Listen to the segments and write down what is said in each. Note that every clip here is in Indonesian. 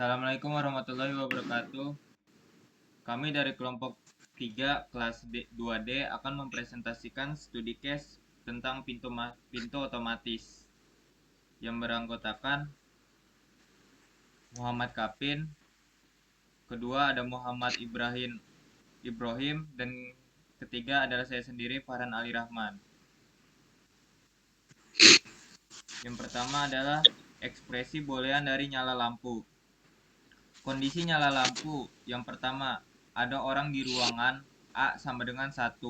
Assalamualaikum warahmatullahi wabarakatuh. Kami dari kelompok 3 kelas 2D akan mempresentasikan studi case tentang pintu otomatis yang beranggotakan Muhammad Kapin, kedua ada Muhammad Ibrahim, dan ketiga adalah saya sendiri, Farhan Ali Rahman. Yang pertama adalah ekspresi boolean dari nyala lampu. Kondisi nyala lampu yang pertama, ada orang di ruangan A sama dengan 1.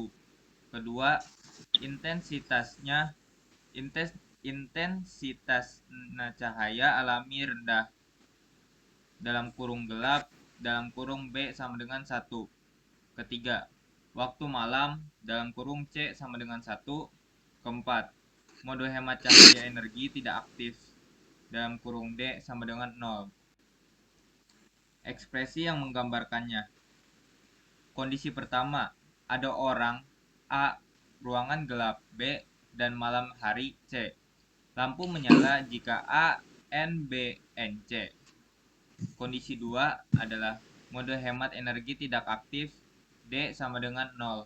Kedua, intensitas cahaya alami rendah dalam kurung gelap dalam kurung B sama dengan 1. Ketiga, waktu malam dalam kurung C sama dengan 1. Keempat, mode hemat cahaya energi tidak aktif dalam kurung D sama dengan 0. Ekspresi yang menggambarkannya. Kondisi pertama, ada orang A, ruangan gelap B, dan malam hari C. Lampu menyala jika A, N, B, N, C. Kondisi 2 adalah mode hemat energi tidak aktif D sama dengan 0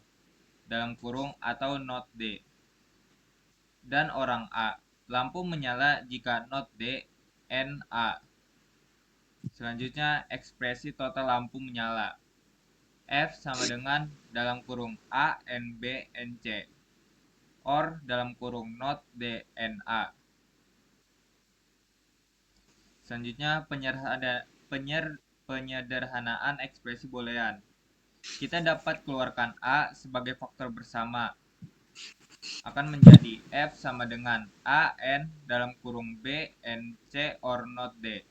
dalam kurung atau not D. Dan orang A, lampu menyala jika not D, N, A. Selanjutnya, ekspresi total lampu menyala. F sama dengan dalam kurung A, N, B, N, C. Or dalam kurung not D, N, A. Selanjutnya, penyederhanaan ekspresi boolean. Kita dapat keluarkan A sebagai faktor bersama. Akan menjadi F sama dengan A, N dalam kurung B, N, C, or not D.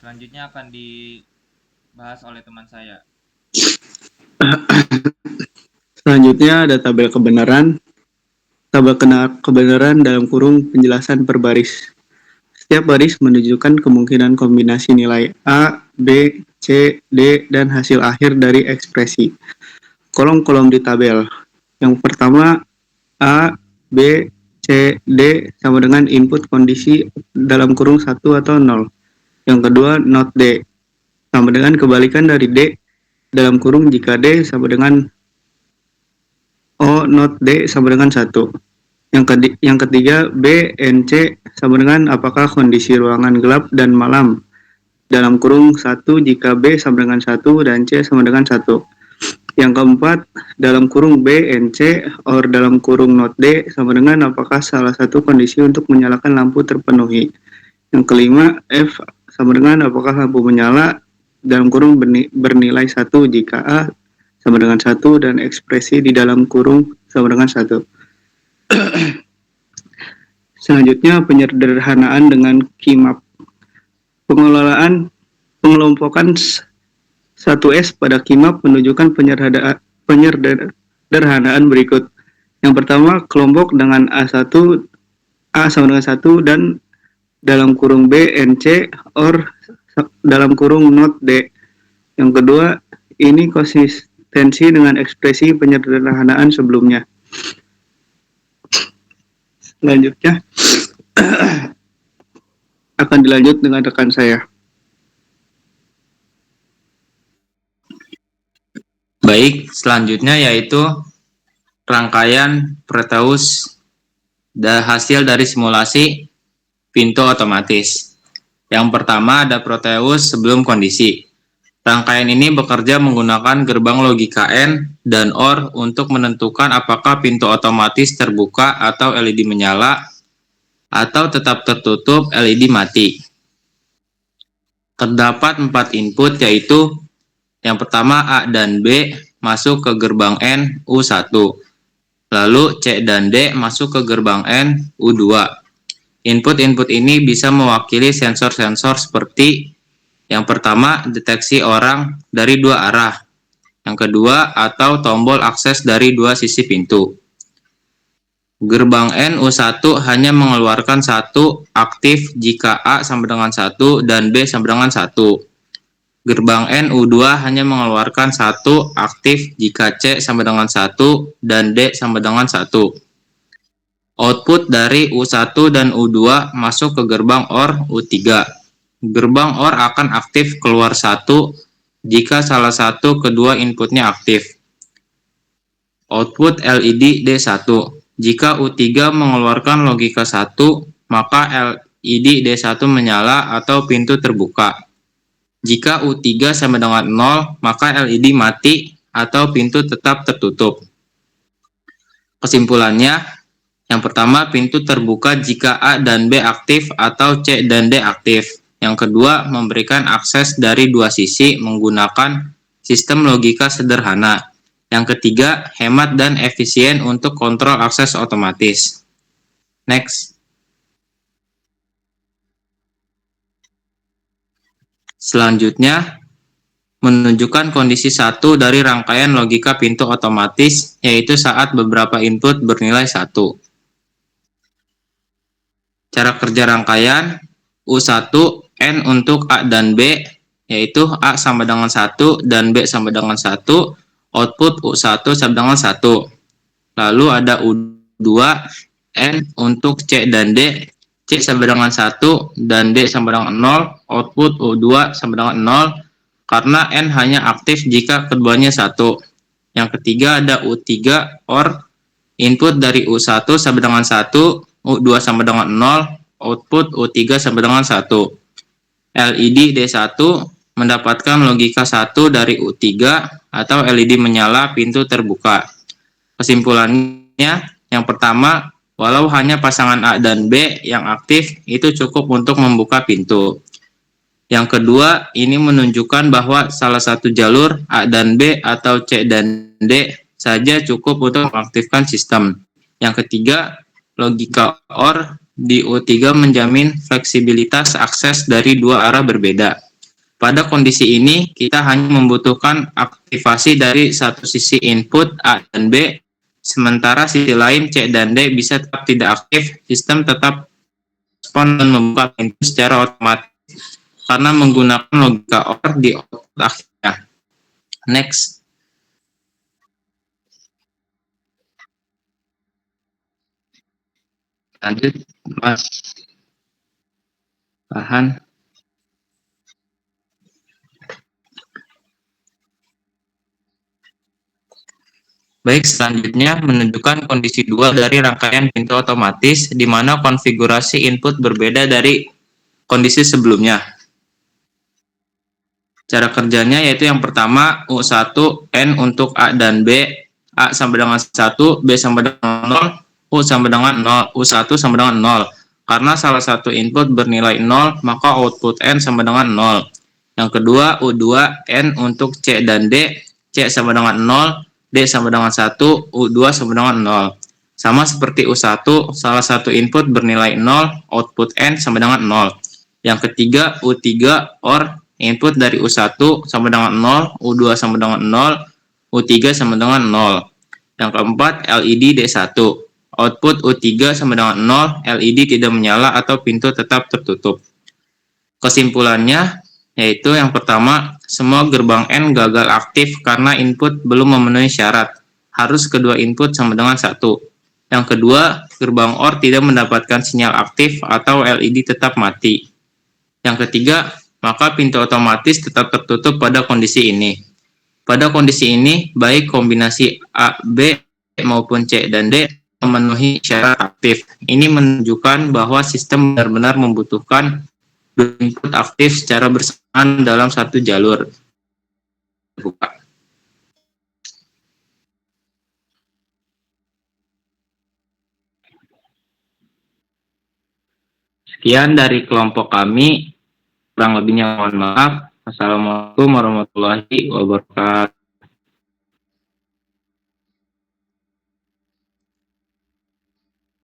Selanjutnya akan dibahas oleh teman saya. Selanjutnya ada tabel kebenaran. Tabel kebenaran dalam kurung penjelasan per baris. Setiap baris menunjukkan kemungkinan kombinasi nilai A, B, C, D, dan hasil akhir dari ekspresi. Kolom-kolom di tabel. Yang pertama, A, B, C, D sama dengan input kondisi dalam kurung 1 atau 0. Yang kedua, not D sama dengan kebalikan dari D dalam kurung jika D sama dengan O, not D sama dengan 1. Yang ketiga, B, N, C sama dengan apakah kondisi ruangan gelap dan malam dalam kurung 1 jika B sama dengan 1 dan C sama dengan 1. Yang keempat, dalam kurung B, N, C, or dalam kurung not D sama dengan apakah salah satu kondisi untuk menyalakan lampu terpenuhi. Yang kelima, F sama dengan apakah lampu menyala dalam kurung bernilai 1 jika A sama dengan 1 dan ekspresi di dalam kurung sama dengan 1. Selanjutnya, penyederhanaan dengan KIMAP. Pengelompokan 1S pada KIMAP menunjukkan penyederhanaan berikut. Yang pertama, kelompok dengan A sama dengan 1 dan dalam kurung B, N, C, or dalam kurung not D. Yang kedua, ini konsistensi dengan ekspresi penyederhanaan sebelumnya. Selanjutnya, akan dilanjut dengan rekan saya. Baik, selanjutnya yaitu rangkaian Proteus hasil dari simulasi pintu otomatis. Yang pertama ada Proteus sebelum kondisi. Rangkaian ini bekerja menggunakan gerbang logika AND dan OR untuk menentukan apakah pintu otomatis terbuka atau LED menyala atau tetap tertutup LED mati. Terdapat 4 input yaitu yang pertama A dan B masuk ke gerbang N U1. Lalu C dan D masuk ke gerbang N U2. Input-input ini bisa mewakili sensor-sensor seperti yang pertama, deteksi orang dari 2 arah. Yang kedua, atau tombol akses dari 2 sisi pintu. Gerbang NU1 hanya mengeluarkan 1 aktif jika A sama dengan 1 dan B sama dengan 1. Gerbang NU2 hanya mengeluarkan 1 aktif jika C sama dengan 1 dan D sama dengan 1. Output dari U1 dan U2 masuk ke gerbang OR U3. gerbang OR akan aktif keluar 1 jika salah satu kedua inputnya aktif. Output LED D1. Jika U3 mengeluarkan logika 1, maka LED D1 menyala atau pintu terbuka. Jika U3 sama dengan 0, maka LED mati atau pintu tetap tertutup. Kesimpulannya, yang pertama, pintu terbuka jika A dan B aktif atau C dan D aktif. Yang kedua, memberikan akses dari dua sisi menggunakan sistem logika sederhana. Yang ketiga, hemat dan efisien untuk kontrol akses otomatis. Next. Selanjutnya, menunjukkan kondisi satu dari rangkaian logika pintu otomatis, yaitu saat beberapa input bernilai 1. Cara kerja rangkaian, U1, N untuk A dan B, yaitu A sama dengan 1 dan B sama dengan 1, output U1 sama dengan 1. Lalu ada U2, N untuk C dan D, C sama dengan 1 dan D sama dengan 0, output U2 sama dengan 0, karena N hanya aktif jika keduanya 1. Yang ketiga ada U3, OR, input dari U1 sama dengan 1, U2 sama dengan 0, output U3 sama dengan 1. LED D1 mendapatkan logika 1 dari U3 atau LED menyala pintu terbuka. Kesimpulannya, yang pertama, walau hanya pasangan A dan B yang aktif, itu cukup untuk membuka pintu. Yang kedua, ini menunjukkan bahwa salah satu jalur A dan B atau C dan D saja cukup untuk mengaktifkan sistem. Yang ketiga, logika OR di U3 menjamin fleksibilitas akses dari dua arah berbeda. Pada kondisi ini, kita hanya membutuhkan aktivasi dari satu sisi input A dan B, sementara sisi lain C dan D bisa tetap tidak aktif, sistem tetap respon dan membuka pintu secara otomatis karena menggunakan logika OR di output akhirnya. Next. Lanjut, Mas Farhan. Baik, selanjutnya menunjukkan kondisi 2 dari rangkaian pintu otomatis di mana konfigurasi input berbeda dari kondisi sebelumnya. Cara kerjanya yaitu yang pertama, U1, N untuk A dan B, A sama dengan 1, B sama dengan 0, U sama dengan 0, U1 sama dengan 0. Karena salah satu input bernilai 0, maka output N sama dengan 0. Yang kedua, U2, N untuk C dan D, C sama dengan 0, D sama dengan 1, U2 sama dengan 0. Sama seperti U1, salah satu input bernilai 0, output N sama dengan 0. Yang ketiga, U3, OR, input dari U1 sama dengan 0, U2 sama dengan 0, U3 sama dengan 0. Yang keempat, LED D1. Output U3 sama dengan 0, LED tidak menyala atau pintu tetap tertutup. Kesimpulannya, yaitu yang pertama, semua gerbang N gagal aktif karena input belum memenuhi syarat. Harus kedua input sama dengan 1. Yang kedua, gerbang OR tidak mendapatkan sinyal aktif atau LED tetap mati. Yang ketiga, maka pintu otomatis tetap tertutup pada kondisi ini. Pada kondisi ini, baik kombinasi A, B, maupun C dan D memenuhi syarat aktif. Ini menunjukkan bahwa sistem benar-benar membutuhkan input aktif secara bersamaan dalam satu jalur. Sekian dari kelompok kami. Kurang lebihnya mohon maaf. Assalamualaikum warahmatullahi wabarakatuh.